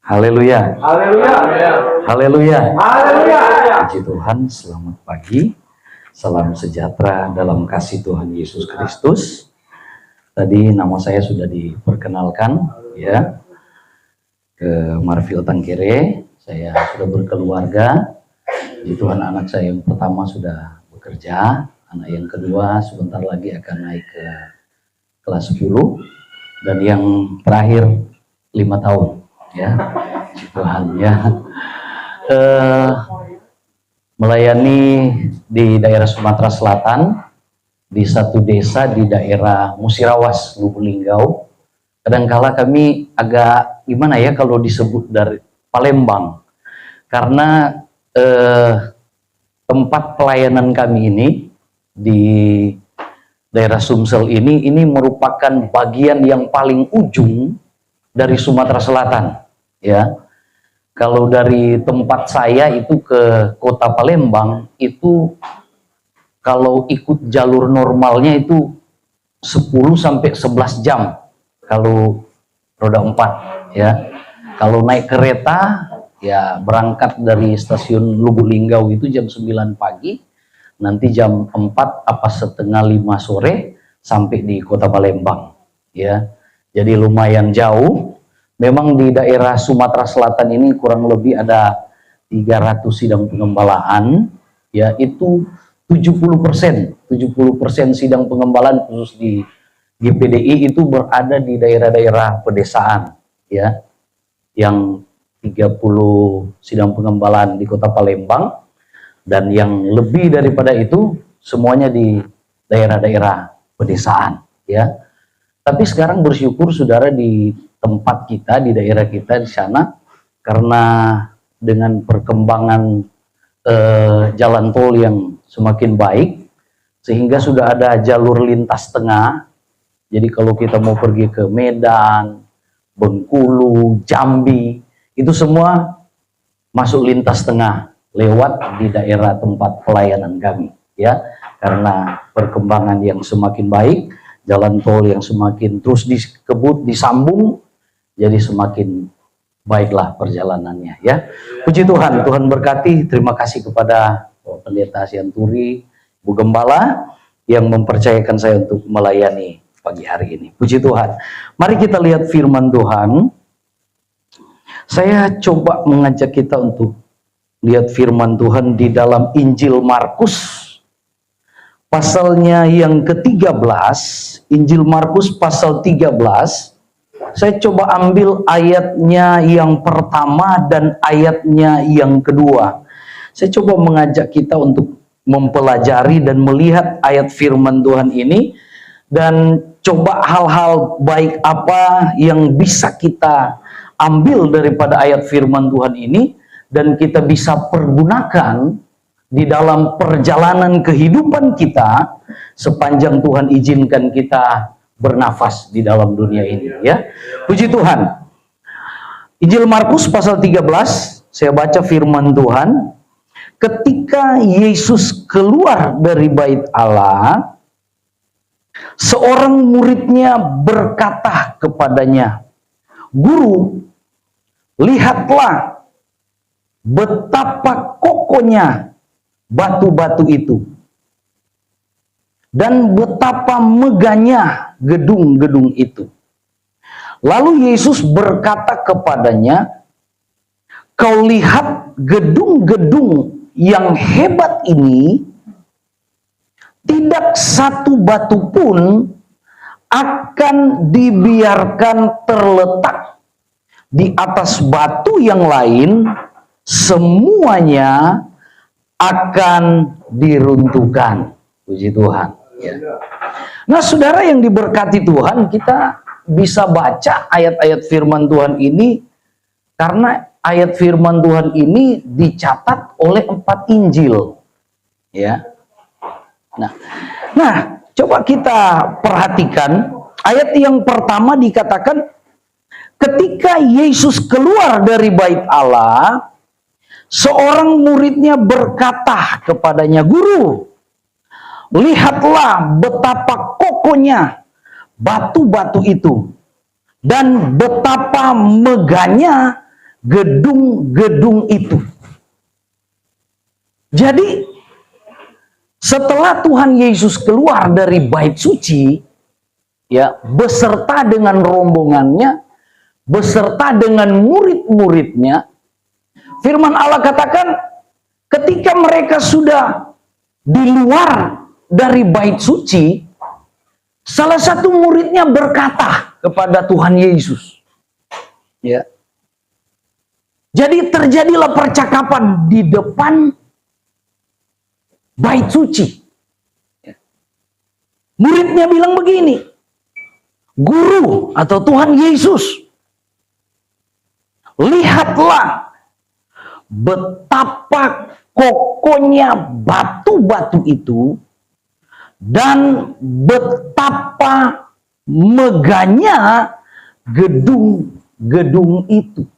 Haleluya. Haleluya. Haleluya. Haleluya. Puji Tuhan, selamat pagi. Salam sejahtera dalam kasih Tuhan Yesus Kristus. Tadi nama saya sudah diperkenalkan ya. Ke Marfil Tangkere, saya sudah berkeluarga. Puji Tuhan, anak saya yang pertama sudah bekerja, anak yang kedua sebentar lagi akan naik ke kelas 10 dan yang terakhir 5 tahun ya. Puji Tuhan ya. Melayani di daerah Sumatera Selatan, di satu desa di daerah Musirawas, Lubuk Linggau. Kadangkala kami agak gimana ya kalau disebut dari Palembang, karena tempat pelayanan kami ini di daerah Sumsel ini merupakan bagian yang paling ujung dari Sumatera Selatan ya. Kalau dari tempat saya itu ke kota Palembang itu kalau ikut jalur normalnya itu 10 sampai 11 jam kalau roda 4 ya. Kalau naik kereta ya berangkat dari stasiun Lubuk Linggau itu jam 9 pagi, nanti jam 4 apa setengah 5 sore sampai di kota Palembang ya. Jadi lumayan jauh. Memang di daerah Sumatera Selatan ini kurang lebih ada 300 sidang pengembalaan ya, itu 70% sidang pengembalaan khusus di GPDI itu berada di daerah-daerah pedesaan ya. Yang 30 sidang pengembalaan di kota Palembang dan yang lebih daripada itu semuanya di daerah-daerah pedesaan ya. Tapi sekarang bersyukur saudara di tempat kita, di daerah kita di sana, karena dengan perkembangan jalan tol yang semakin baik, sehingga sudah ada jalur lintas tengah. Jadi kalau kita mau pergi ke Medan, Bengkulu, Jambi, itu semua masuk lintas tengah lewat di daerah tempat pelayanan kami ya. Karena perkembangan yang semakin baik, jalan tol yang semakin terus dikebut, disambung, jadi semakin baiklah perjalanannya ya. Puji Tuhan, Tuhan berkati. Terima kasih kepada Pendeta Sianturi, Bu Gembala yang mempercayakan saya untuk melayani pagi hari ini. Puji Tuhan. Mari kita lihat firman Tuhan. Saya coba mengajak kita untuk lihat firman Tuhan di dalam Injil Markus pasalnya yang ke-13, Injil Markus pasal 13. Saya coba ambil ayatnya yang pertama dan ayatnya yang kedua. Saya coba mengajak kita untuk mempelajari dan melihat ayat firman Tuhan ini, dan coba hal-hal baik apa yang bisa kita ambil daripada ayat firman Tuhan ini dan kita bisa pergunakan di dalam perjalanan kehidupan kita sepanjang Tuhan izinkan kita bernafas di dalam dunia ini ya. Puji Tuhan. Injil Markus pasal 13, saya baca firman Tuhan. Ketika Yesus keluar dari bait Allah, seorang muridnya berkata kepadanya, "Guru, lihatlah betapa kokohnya batu-batu itu, dan betapa megahnya gedung-gedung itu." Lalu Yesus berkata kepadanya, "Kau lihat gedung-gedung yang hebat ini, tidak satu batu pun akan dibiarkan terletak di atas batu yang lain, semuanya akan diruntuhkan." Puji Tuhan ya. Nah saudara yang diberkati Tuhan, kita bisa baca ayat-ayat firman Tuhan ini karena ayat firman Tuhan ini dicatat oleh 4 Injil ya. Nah coba kita perhatikan ayat yang pertama dikatakan, ketika Yesus keluar dari bait Allah, seorang muridnya berkata kepadanya, "Guru, lihatlah betapa kokohnya batu-batu itu dan betapa megahnya gedung-gedung itu. Jadi setelah Tuhan Yesus keluar dari bait suci, ya, beserta dengan rombongannya, beserta dengan murid-muridnya, firman Allah katakan ketika mereka sudah di luar dari bait suci, salah satu muridnya berkata kepada Tuhan Yesus, ya. Jadi terjadilah percakapan di depan bait suci. Muridnya bilang begini, Guru atau Tuhan Yesus, lihatlah betapa kokohnya batu-batu itu dan betapa megahnya gedung-gedung itu.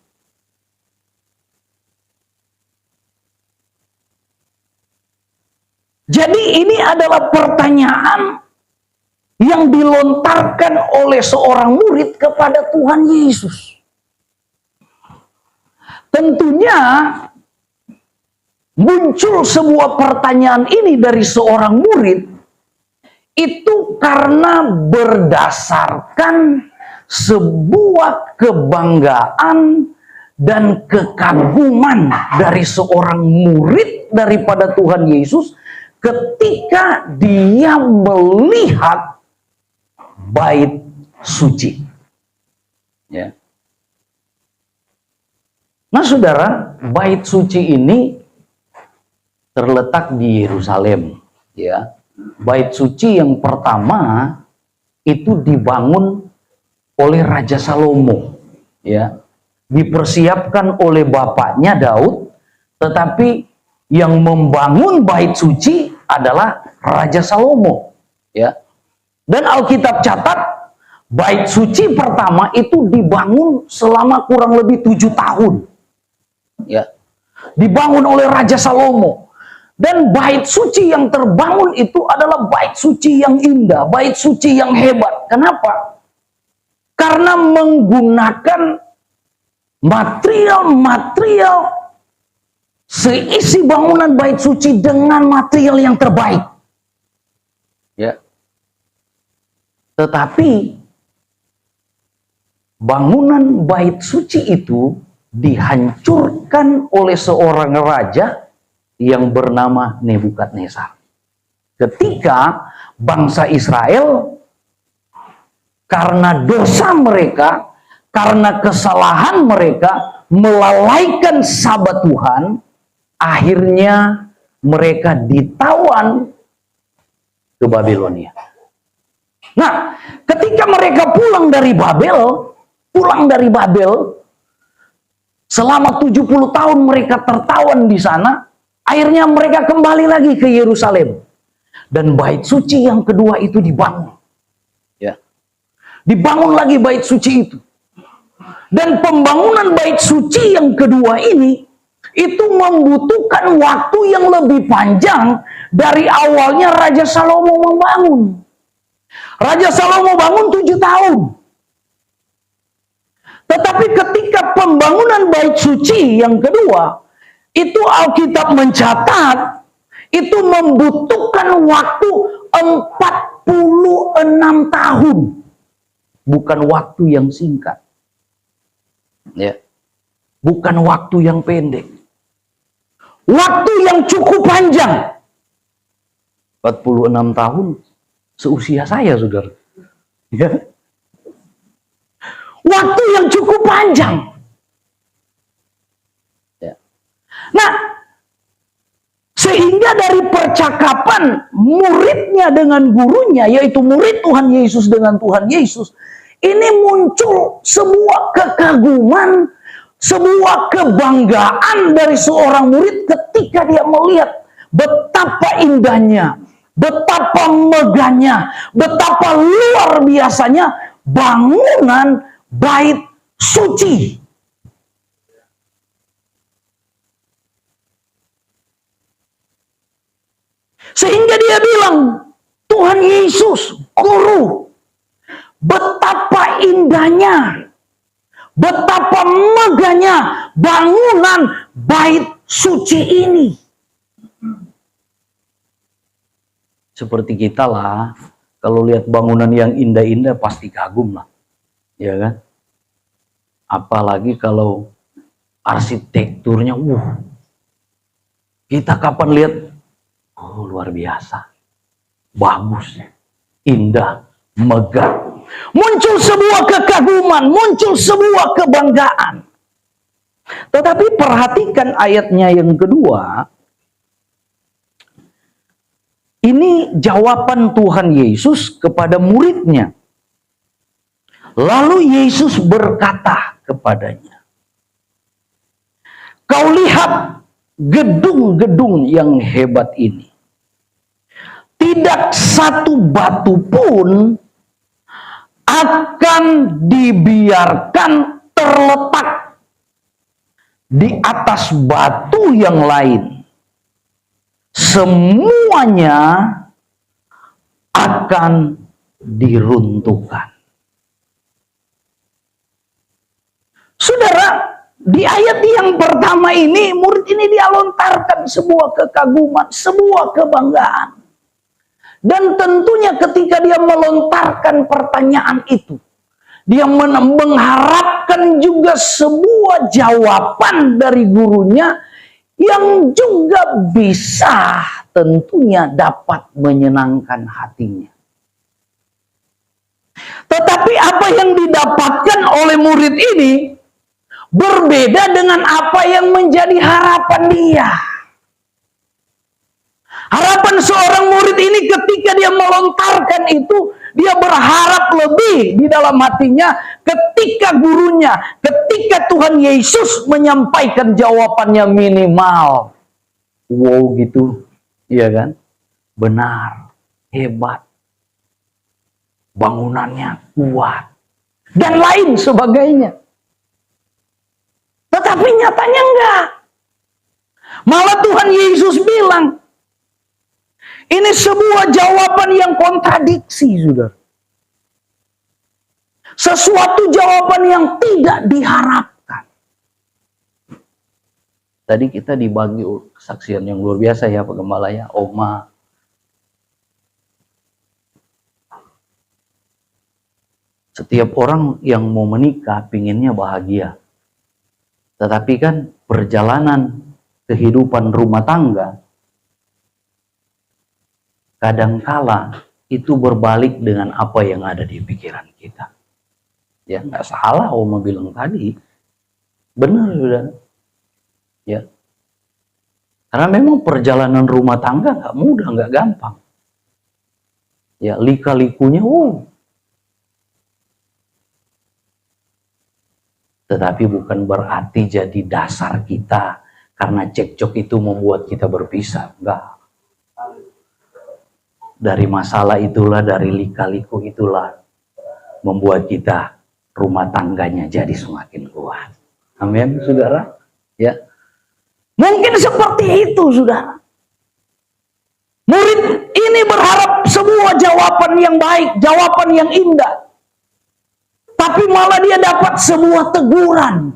Jadi ini adalah pertanyaan yang dilontarkan oleh seorang murid kepada Tuhan Yesus. Tentunya muncul sebuah pertanyaan ini dari seorang murid itu karena berdasarkan sebuah kebanggaan dan kekaguman dari seorang murid daripada Tuhan Yesus ketika dia melihat bait suci. Ya. Nah, saudara, bait suci ini terletak di Yerusalem. Ya, bait suci yang pertama itu dibangun oleh Raja Salomo. Ya, dipersiapkan oleh bapaknya Daud, tetapi yang membangun bait suci adalah Raja Salomo, ya. Dan Alkitab catat bait suci pertama itu dibangun selama kurang lebih 7 tahun, ya. Dibangun oleh Raja Salomo. Dan bait suci yang terbangun itu adalah bait suci yang indah, bait suci yang hebat. Kenapa? Karena menggunakan material-material seisi bangunan bait suci dengan material yang terbaik. Ya. Tetapi bangunan bait suci itu dihancurkan oleh seorang raja yang bernama Nebukadnezar. Ketika bangsa Israel karena dosa mereka, karena kesalahan mereka melalaikan Sabat Tuhan, akhirnya mereka ditawan ke Babilonia. Nah, ketika mereka pulang dari Babel, selama 70 tahun mereka tertawan di sana, akhirnya mereka kembali lagi ke Yerusalem. Dan bait suci yang kedua itu dibangun. Ya. Dibangun lagi bait suci itu. Dan pembangunan bait suci yang kedua ini itu membutuhkan waktu yang lebih panjang dari awalnya Raja Salomo membangun. Raja Salomo bangun 7 tahun. Tetapi ketika pembangunan bait suci yang kedua, itu Alkitab mencatat itu membutuhkan waktu 46 tahun. Bukan waktu yang singkat. Ya. Bukan waktu yang pendek. Waktu yang cukup panjang. 46 tahun seusia saya, saudara. Ya. Waktu yang cukup panjang. Ya. Nah, sehingga dari percakapan muridnya dengan gurunya, yaitu murid Tuhan Yesus dengan Tuhan Yesus, ini muncul sebuah kekaguman, sebuah kebanggaan dari seorang murid ketika dia melihat betapa indahnya, betapa megahnya, betapa luar biasanya bangunan bait suci. Sehingga dia bilang, Tuhan Yesus, Guru, betapa indahnya betapa megahnya bangunan bait suci ini. Seperti kita lah, kalau lihat bangunan yang indah-indah pasti kagum lah, ya kan? Apalagi kalau arsitekturnya, kita kapan lihat, luar biasa, bagus, indah, megah. Muncul sebuah kekaguman, muncul sebuah kebanggaan. Tetapi perhatikan ayatnya yang kedua. Ini jawaban Tuhan Yesus kepada muridnya. Lalu Yesus berkata kepadanya, "Kau lihat gedung-gedung yang hebat ini. Tidak satu batu pun akan dibiarkan terletak di atas batu yang lain. Semuanya akan diruntuhkan." Saudara, di ayat yang pertama ini, murid ini dia lontarkan sebuah kekaguman, sebuah kebanggaan. Dan tentunya ketika dia melontarkan pertanyaan itu, dia mengharapkan juga sebuah jawaban dari gurunya yang juga bisa tentunya dapat menyenangkan hatinya. Tetapi apa yang didapatkan oleh murid ini berbeda dengan apa yang menjadi harapan dia. Harapan seorang murid ini ketika dia melontarkan itu, dia berharap lebih di dalam hatinya ketika gurunya, ketika Tuhan Yesus menyampaikan jawabannya minimal. Wow gitu, iya kan? Benar, hebat, bangunannya kuat, dan lain sebagainya. Tetapi nyatanya enggak. Malah Tuhan Yesus bilang, ini sebuah jawaban yang kontradiksi, saudara. Sesuatu jawaban yang tidak diharapkan. Tadi kita dibagi kesaksian yang luar biasa ya Pak Gembala ya, Oma. Setiap orang yang mau menikah pinginnya bahagia. Tetapi kan perjalanan kehidupan rumah tangga kadangkala itu berbalik dengan apa yang ada di pikiran kita. Ya, nggak salah Oma bilang tadi. Benar, sudah. Ya. Karena memang perjalanan rumah tangga nggak mudah, nggak gampang. Ya, lika-likunya, Tetapi bukan berarti jadi dasar kita karena cekcok itu membuat kita berpisah. Enggak. Dari masalah itulah, dari lika-liku itulah membuat kita rumah tangganya jadi semakin kuat. Amin, saudara. Ya, mungkin seperti itu, saudara. Murid ini berharap sebuah jawaban yang baik, jawaban yang indah. Tapi malah dia dapat sebuah teguran.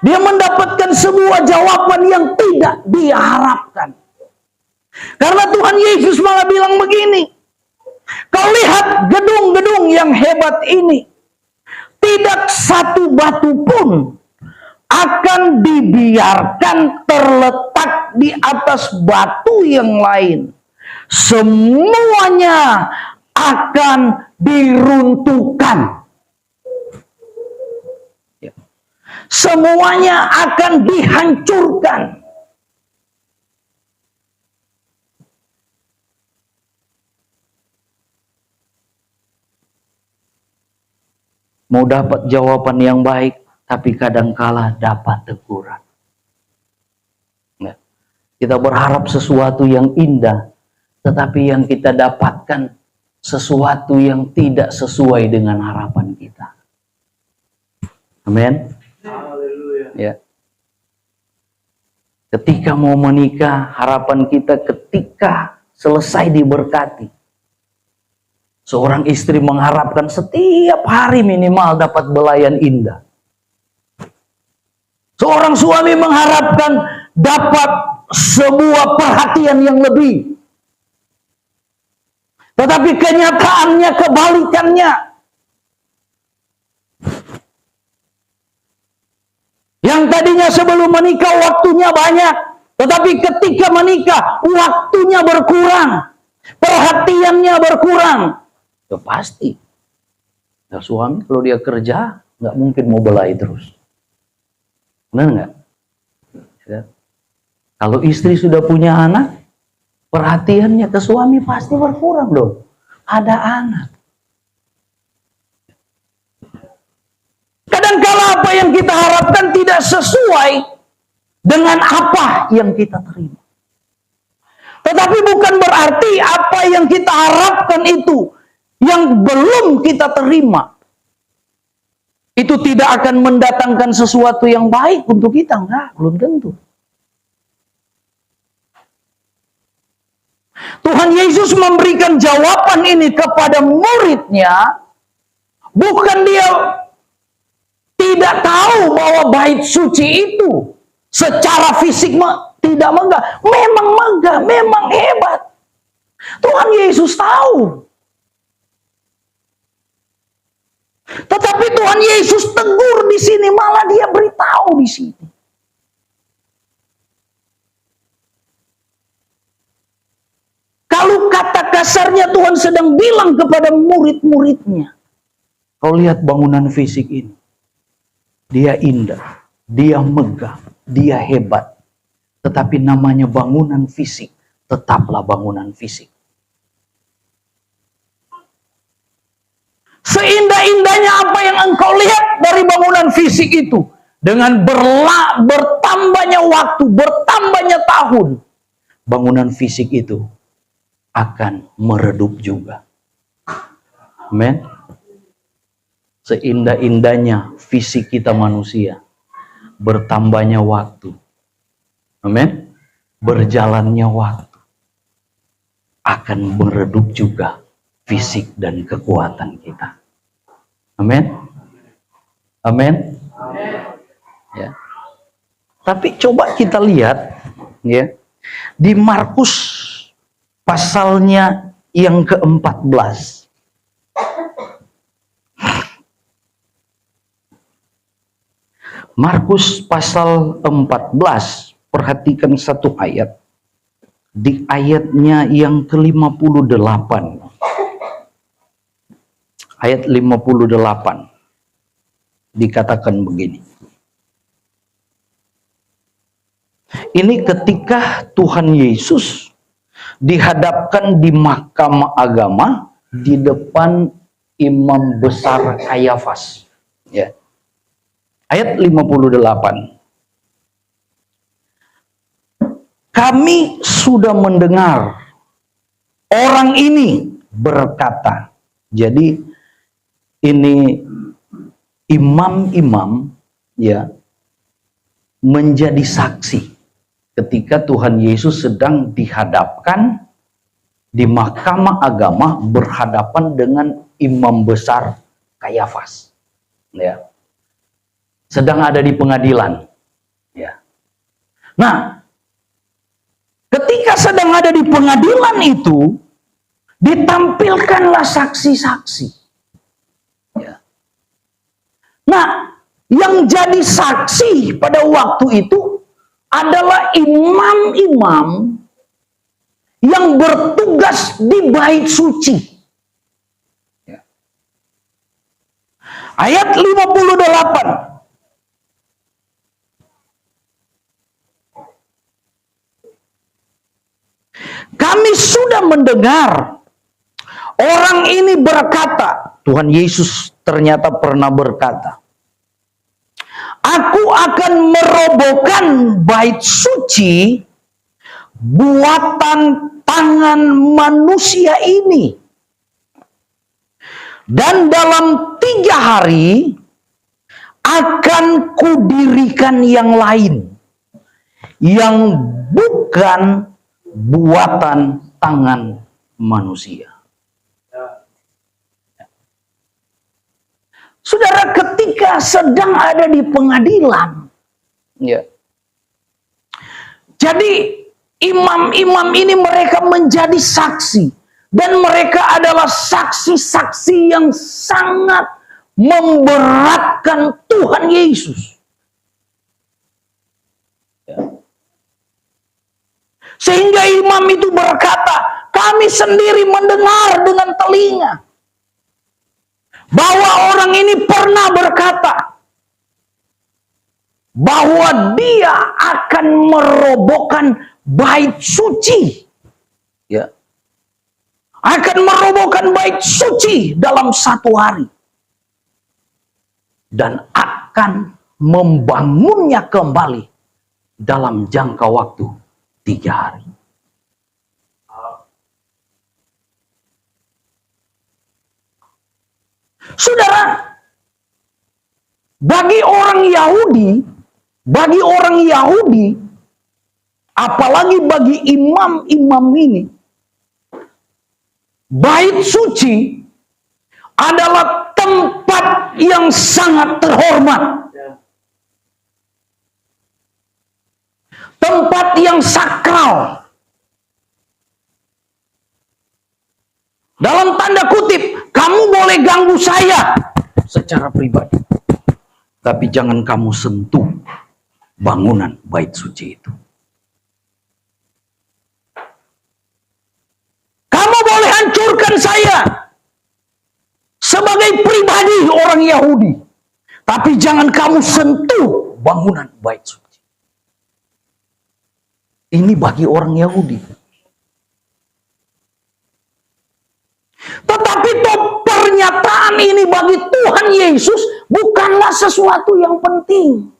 Dia mendapatkan sebuah jawaban yang tidak dia harapkan. Karena Tuhan Yesus malah bilang begini, "Kau lihat gedung-gedung yang hebat ini, tidak satu batu pun akan dibiarkan terletak di atas batu yang lain. Semuanya akan diruntuhkan." Semuanya akan dihancurkan. Mau dapat jawaban yang baik, tapi kadangkala dapat teguran. Nah, kita berharap sesuatu yang indah, tetapi yang kita dapatkan sesuatu yang tidak sesuai dengan harapan kita. Amin. Ya. Ketika mau menikah, harapan kita ketika selesai diberkati, Seorang istri mengharapkan setiap hari minimal dapat belayan indah. Seorang suami mengharapkan dapat sebuah perhatian yang lebih. Tetapi kenyataannya kebalikannya. Yang tadinya sebelum menikah waktunya banyak, tetapi ketika menikah waktunya berkurang, perhatiannya berkurang. Ya pasti. Ya, suami kalau dia kerja nggak mungkin mau belai terus. Benar nggak? Ya. Kalau istri sudah punya anak, perhatiannya ke suami pasti berkurang dong. Ada anak. Kadangkala apa yang kita harapkan tidak sesuai dengan apa yang kita terima. Tetapi bukan berarti apa yang kita harapkan itu yang belum kita terima itu tidak akan mendatangkan sesuatu yang baik untuk kita. Enggak, belum tentu. Tuhan Yesus memberikan jawaban ini kepada muridnya, bukan dia tidak tahu bahwa bait suci itu secara fisik tidak megah. Memang megah, memang hebat. Tuhan Yesus tahu. Tetapi Tuhan Yesus tegur di sini, malah dia beritahu di sini. Kalau kata kasarnya Tuhan sedang bilang kepada murid-muridnya, kau lihat bangunan fisik ini. Dia indah, dia megah, dia hebat. Tetapi namanya bangunan fisik, tetaplah bangunan fisik. Seindah-indahnya apa yang engkau lihat dari bangunan fisik itu, dengan bertambahnya waktu, bertambahnya tahun, bangunan fisik itu akan meredup juga. Amen. Seindah-indahnya fisik kita manusia, bertambahnya waktu, amin, berjalannya waktu, akan meredup juga fisik dan kekuatan kita. Amin. Amin. Ya. Tapi coba kita lihat ya, di Markus pasalnya yang ke-14. Markus pasal 14, perhatikan satu ayat. Di ayatnya yang ke-58. Ayat 58. Dikatakan begini. Ini ketika Tuhan Yesus dihadapkan di mahkamah agama di depan imam besar Kayafas. Ya. Ayat 58. Kami sudah mendengar orang ini berkata. Jadi ini imam-imam ya menjadi saksi ketika Tuhan Yesus sedang dihadapkan di mahkamah agama berhadapan dengan imam besar Kayafas. Ya. Sedang ada di pengadilan. Ya. Nah, ketika sedang ada di pengadilan itu, ditampilkanlah saksi-saksi. Ya. Nah, yang jadi saksi pada waktu itu adalah imam-imam yang bertugas di bait suci. Ya. Ayat 58. Kami sudah mendengar orang ini berkata, Tuhan Yesus ternyata pernah berkata, aku akan merobohkan bait suci buatan tangan manusia ini. Dan dalam 3 hari akan kudirikan yang lain, yang bukan buatan tangan manusia. Saudara, ketika sedang ada di pengadilan, ya. Jadi imam-imam ini mereka menjadi saksi, dan mereka adalah saksi-saksi yang sangat memberatkan Tuhan Yesus. Ya. Sehingga imam itu berkata, kami sendiri mendengar dengan telinga bahwa orang ini pernah berkata bahwa dia akan merobohkan bait suci. Ya. Akan merobohkan bait suci dalam 1 hari. Dan akan membangunnya kembali dalam jangka waktu 3 hari. Saudara, bagi orang Yahudi, apalagi bagi imam-imam ini, bait suci adalah tempat yang sangat terhormat. Tempat yang sakral. Dalam tanda kutip, kamu boleh ganggu saya secara pribadi, tapi jangan kamu sentuh bangunan bait suci itu. Kamu boleh hancurkan saya sebagai pribadi orang Yahudi, tapi jangan kamu sentuh bangunan bait suci. Ini bagi orang Yahudi. Tetapi pernyataan ini bagi Tuhan Yesus bukanlah sesuatu yang penting.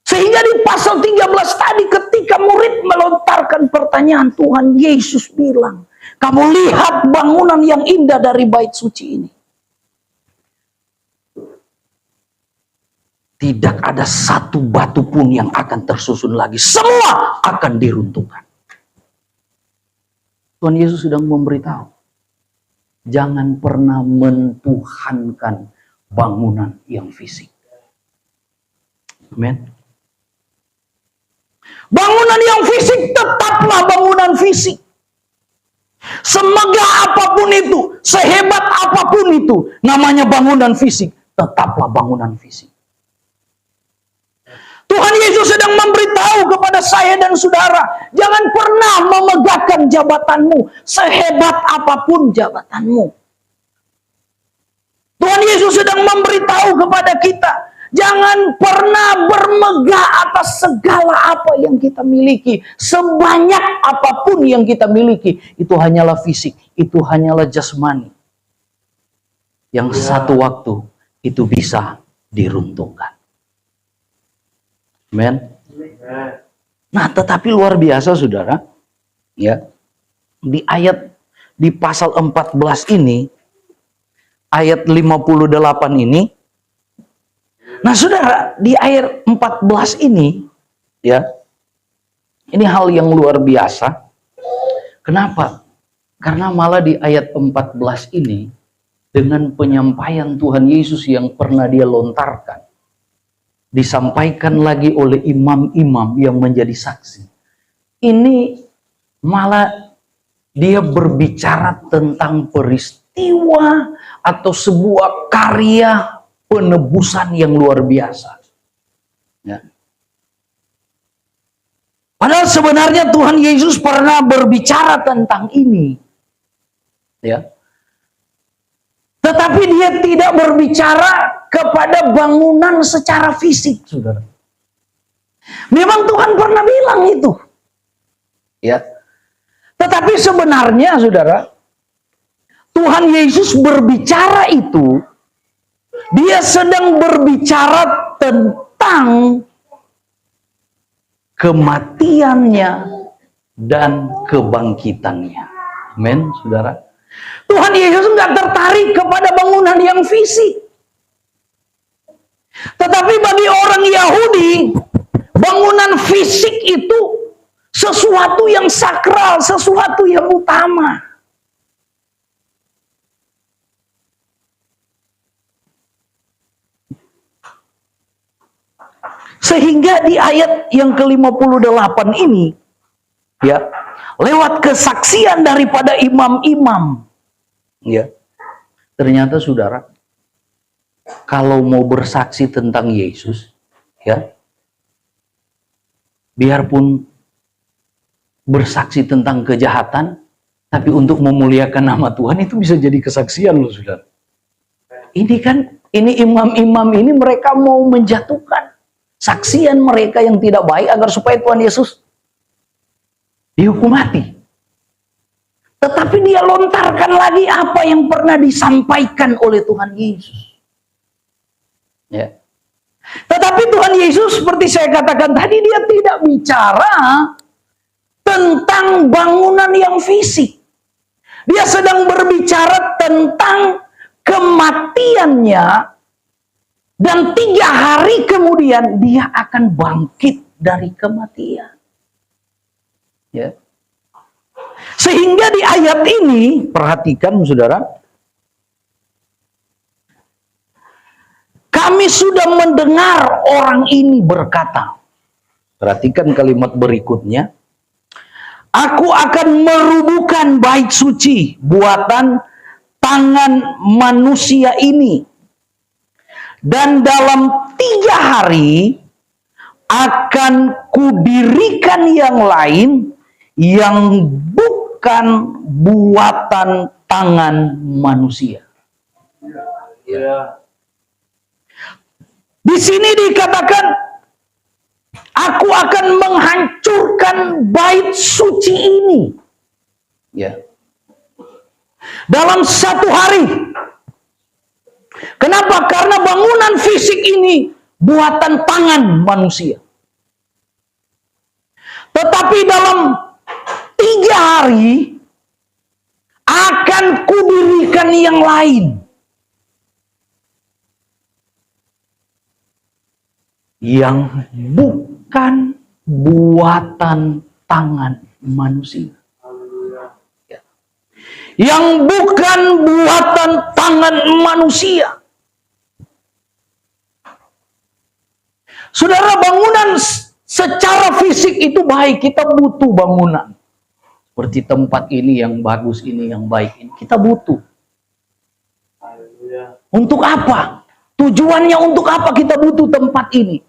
Sehingga di pasal 13 tadi ketika murid melontarkan pertanyaan, Tuhan Yesus bilang, kamu lihat bangunan yang indah dari bait suci ini. Tidak ada satu batu pun yang akan tersusun lagi. Semua akan diruntuhkan. Tuhan Yesus sedang memberitahu, jangan pernah mentuhankan bangunan yang fisik. Amin. Bangunan yang fisik tetaplah bangunan fisik. Semegah apapun itu, sehebat apapun itu, namanya bangunan fisik, tetaplah bangunan fisik. Tuhan Yesus sedang memberitahu kepada saya dan saudara, jangan pernah memegahkan jabatanmu, sehebat apapun jabatanmu. Tuhan Yesus sedang memberitahu kepada kita, jangan pernah bermegah atas segala apa yang kita miliki. Sebanyak apapun yang kita miliki, itu hanyalah fisik, itu hanyalah jasmani. Yang satu waktu itu bisa diruntuhkan. Amen. Nah, tetapi luar biasa saudara, ya, di pasal 14 ini, ayat 58 ini, nah saudara, di ayat 14 ini, ya, ini hal yang luar biasa. Kenapa? Karena malah di ayat 14 ini, dengan penyampaian Tuhan Yesus yang pernah dia lontarkan, disampaikan lagi oleh imam-imam yang menjadi saksi. Ini malah dia berbicara tentang peristiwa atau sebuah karya penebusan yang luar biasa. Ya. Padahal sebenarnya Tuhan Yesus pernah berbicara tentang ini. Ya. Tetapi dia tidak berbicara kepada bangunan secara fisik, saudara. Memang Tuhan pernah bilang itu. Ya. Tetapi sebenarnya, saudara, Tuhan Yesus berbicara itu, dia sedang berbicara tentang kematiannya dan kebangkitannya. Amin, saudara. Tuhan Yesus nggak tertarik kepada bangunan yang fisik. Tetapi bagi orang Yahudi, bangunan fisik itu sesuatu yang sakral, sesuatu yang utama. Sehingga di ayat yang ke-58 ini, ya, lewat kesaksian daripada imam-imam, ya, ternyata saudara, kalau mau bersaksi tentang Yesus, ya, biarpun bersaksi tentang kejahatan, tapi untuk memuliakan nama Tuhan itu bisa jadi kesaksian loh, saudara. Ini imam-imam ini mereka mau menjatuhkan saksian mereka yang tidak baik agar supaya Tuhan Yesus dihukum mati. Tetapi dia lontarkan lagi apa yang pernah disampaikan oleh Tuhan Yesus. Ya. Tetapi Tuhan Yesus seperti saya katakan tadi, dia tidak bicara tentang bangunan yang fisik. Dia sedang berbicara tentang kematiannya, dan 3 hari kemudian dia akan bangkit dari kematian. Ya. Sehingga di ayat ini, perhatikan saudara, kami sudah mendengar orang ini berkata, perhatikan kalimat berikutnya, aku akan merubuhkan bait suci buatan tangan manusia ini, dan dalam 3 hari akan kudirikan yang lain yang bukan buatan tangan manusia. Ya. Di sini dikatakan, aku akan menghancurkan bait suci ini. Ya. Dalam 1 hari. Kenapa? Karena bangunan fisik ini buatan tangan manusia. Tetapi dalam 3 hari akan kudirikan yang lain, yang bukan buatan tangan manusia. Ya. Yang bukan buatan tangan manusia. Saudara, bangunan secara fisik itu baik, kita butuh bangunan. Seperti tempat ini yang bagus, ini yang baik, ini kita butuh. Untuk apa? Tujuannya untuk apa kita butuh tempat ini?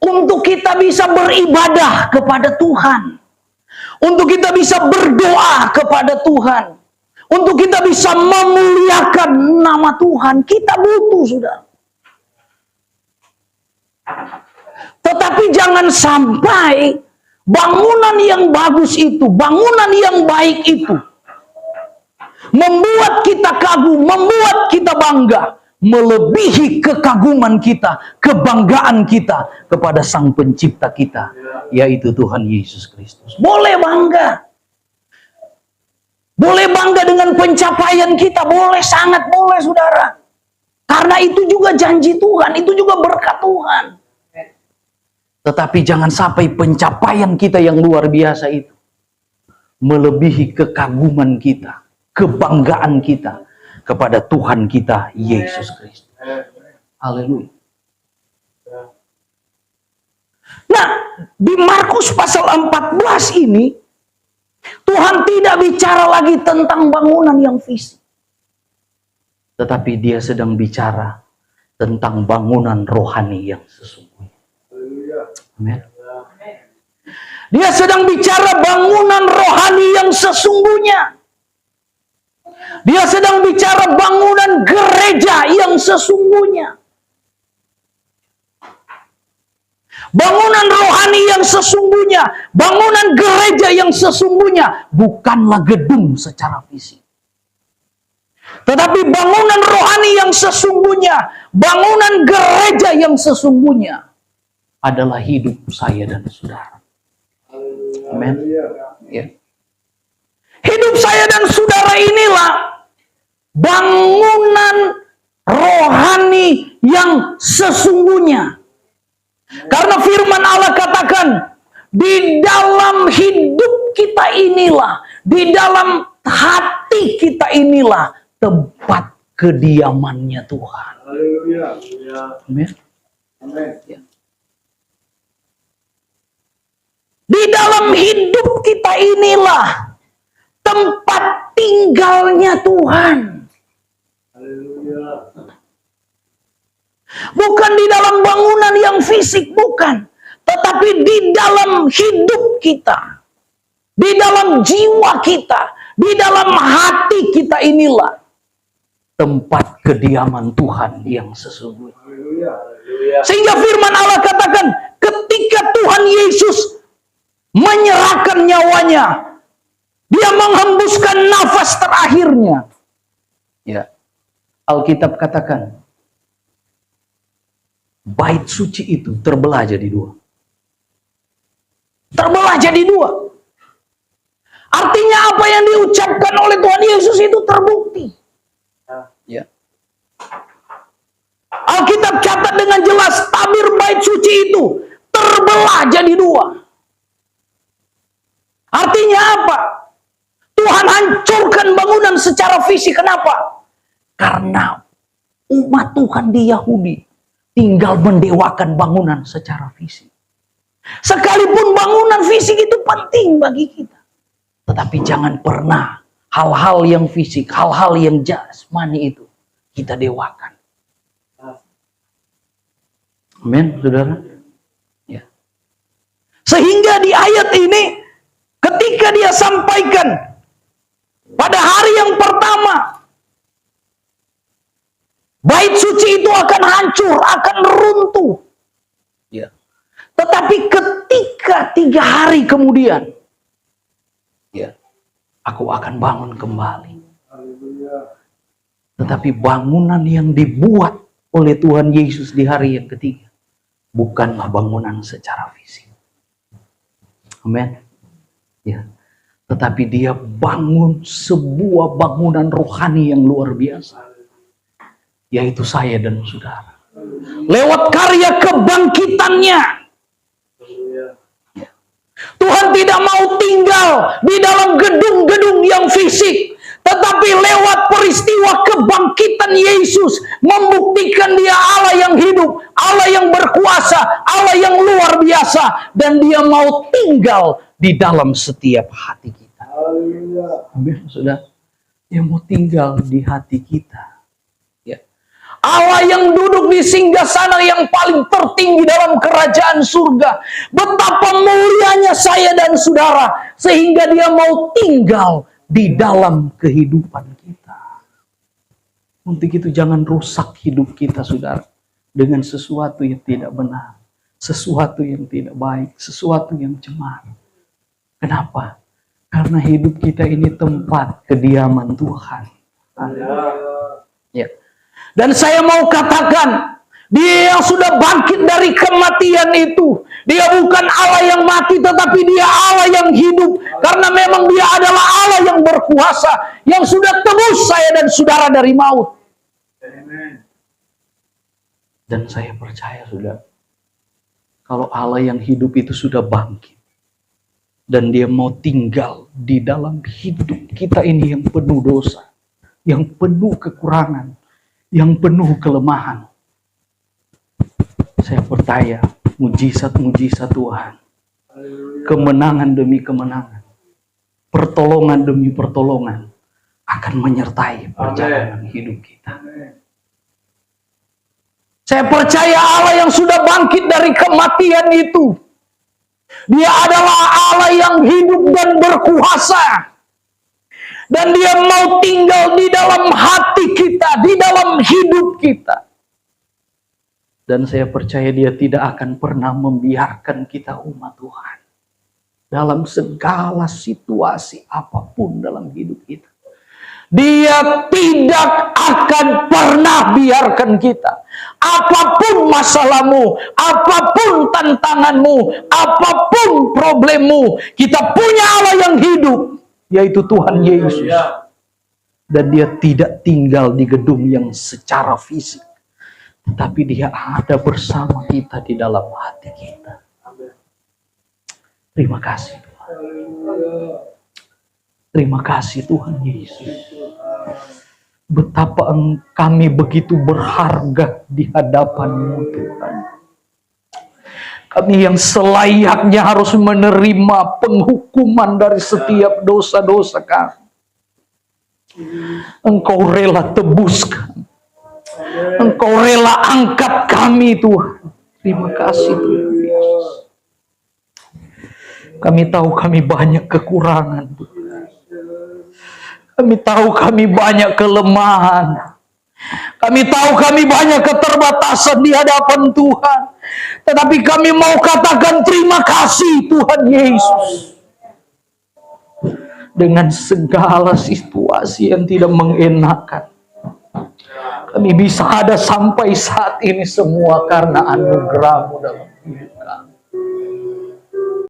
Untuk kita bisa beribadah kepada Tuhan. Untuk kita bisa berdoa kepada Tuhan. Untuk kita bisa memuliakan nama Tuhan. Kita butuh, saudara. Tetapi jangan sampai bangunan yang bagus itu, bangunan yang baik itu, membuat kita kagum, membuat kita bangga, melebihi kekaguman kita, kebanggaan kita kepada Sang Pencipta kita, yaitu Tuhan Yesus Kristus. Boleh bangga. Boleh bangga dengan pencapaian kita, boleh, sangat boleh, saudara. Karena itu juga janji Tuhan, itu juga berkat Tuhan. Tetapi jangan sampai pencapaian kita yang luar biasa itu melebihi kekaguman kita, kebanggaan kita kepada Tuhan kita Yesus Kristus. Haleluya. Nah, di Markus pasal 14 ini Tuhan tidak bicara lagi tentang bangunan yang fisik. Tetapi dia sedang bicara tentang bangunan rohani yang sesungguhnya. Amin. Dia sedang bicara bangunan rohani yang sesungguhnya. Dia sedang bicara bangunan gereja yang sesungguhnya. Bangunan rohani yang sesungguhnya, bangunan gereja yang sesungguhnya bukanlah gedung secara fisik. Tetapi bangunan rohani yang sesungguhnya, bangunan gereja yang sesungguhnya adalah hidup saya dan saudara. Amin. Ya. Hidup saya dan saudara inilah bangunan rohani yang sesungguhnya. Karena firman Allah katakan, di dalam hidup kita inilah, di dalam hati kita inilah tempat kediamannya Tuhan. Amin. Ya. Di dalam hidup kita inilah tempat tinggalnya Tuhan. Bukan di dalam bangunan yang fisik, bukan. Tetapi di dalam hidup kita. Di dalam jiwa kita. Di dalam hati kita inilah tempat kediaman Tuhan yang sesungguhnya. Sehingga firman Allah katakan, ketika Tuhan Yesus menyerahkan nyawanya, dia menghembuskan nafas terakhirnya. Ya, Alkitab katakan, bait suci itu terbelah jadi dua. Terbelah jadi dua. Artinya apa yang diucapkan oleh Tuhan Yesus itu terbukti. Ya. Alkitab catat dengan jelas, tabir bait suci itu terbelah jadi dua. Artinya apa? Tuhan hancurkan bangunan secara fisik. Kenapa? Karena umat Tuhan di Yahudi tinggal mendewakan bangunan secara fisik. Sekalipun bangunan fisik itu penting bagi kita, tetapi jangan pernah hal-hal yang fisik, hal-hal yang jasmani itu kita dewakan. Amin, saudara. Ya. Sehingga di ayat ini, ketika dia sampaikan pada hari yang pertama, bait suci itu akan hancur, akan runtuh. Ya. Tetapi ketika 3 hari kemudian, ya, aku akan bangun kembali. Tetapi bangunan yang dibuat oleh Tuhan Yesus di hari yang ketiga bukanlah bangunan secara fisik. Amin. Ya. Tetapi dia bangun sebuah bangunan rohani yang luar biasa, yaitu saya dan saudara. Lewat karya kebangkitannya. Tuhan tidak mau tinggal di dalam gedung-gedung yang fisik, tetapi lewat peristiwa kebangkitan Yesus membuktikan dia Allah yang hidup, Allah yang berkuasa, Allah yang luar biasa, dan dia mau tinggal di dalam setiap hati kita. Amin, saudara. Dia mau tinggal di hati kita. Allah yang duduk di singgasana yang paling tertinggi dalam kerajaan surga. Betapa mulianya saya dan saudara, sehingga dia mau tinggal di dalam kehidupan kita. Untuk itu jangan rusak hidup kita, saudara, dengan sesuatu yang tidak benar, sesuatu yang tidak baik, sesuatu yang cemar. Kenapa? Karena hidup kita ini tempat kediaman Tuhan. Ya. Dan saya mau katakan, dia yang sudah bangkit dari kematian itu, dia bukan Allah yang mati, tetapi dia Allah yang hidup. Karena memang dia adalah Allah yang berkuasa, yang sudah tebus saya dan saudara dari maut. Dan saya percaya, saudara, kalau Allah yang hidup itu sudah bangkit, dan dia mau tinggal di dalam hidup kita ini yang penuh dosa, yang penuh kekurangan, yang penuh kelemahan. Saya percaya mujizat-mujizat Tuhan, kemenangan demi kemenangan, pertolongan demi pertolongan akan menyertai perjalanan hidup kita. Saya percaya Allah yang sudah bangkit dari kematian itu, dia adalah Allah yang hidup dan berkuasa. Dan dia mau tinggal di dalam hati kita, di dalam hidup kita. Dan saya percaya dia tidak akan pernah membiarkan kita umat Tuhan dalam segala situasi apapun dalam hidup kita. Dia tidak akan pernah biarkan kita. Apapun masalahmu, apapun tantanganmu, apapun problemmu, kita punya Allah yang hidup, yaitu Tuhan Yesus. Dan dia tidak tinggal di gedung yang secara fisik, tetapi dia ada bersama kita di dalam hati kita. Terima kasih Tuhan. Terima kasih Tuhan Yesus. Betapa kami begitu berharga di hadapan-Mu Tuhan. Kami yang selayaknya harus menerima penghukuman dari setiap dosa-dosa kami. Engkau rela tebuskan. Engkau rela angkat kami, Tuhan. Terima kasih, Tuhan Yesus. Kami tahu kami banyak kekurangan, Tuhan. Kami tahu kami banyak kelemahan. Kami tahu kami banyak keterbatasan di hadapan Tuhan. Tetapi kami mau katakan terima kasih Tuhan Yesus. Dengan segala situasi yang tidak mengenakan, kami bisa ada sampai saat ini semua karena anugerah-Mu dalam hidup.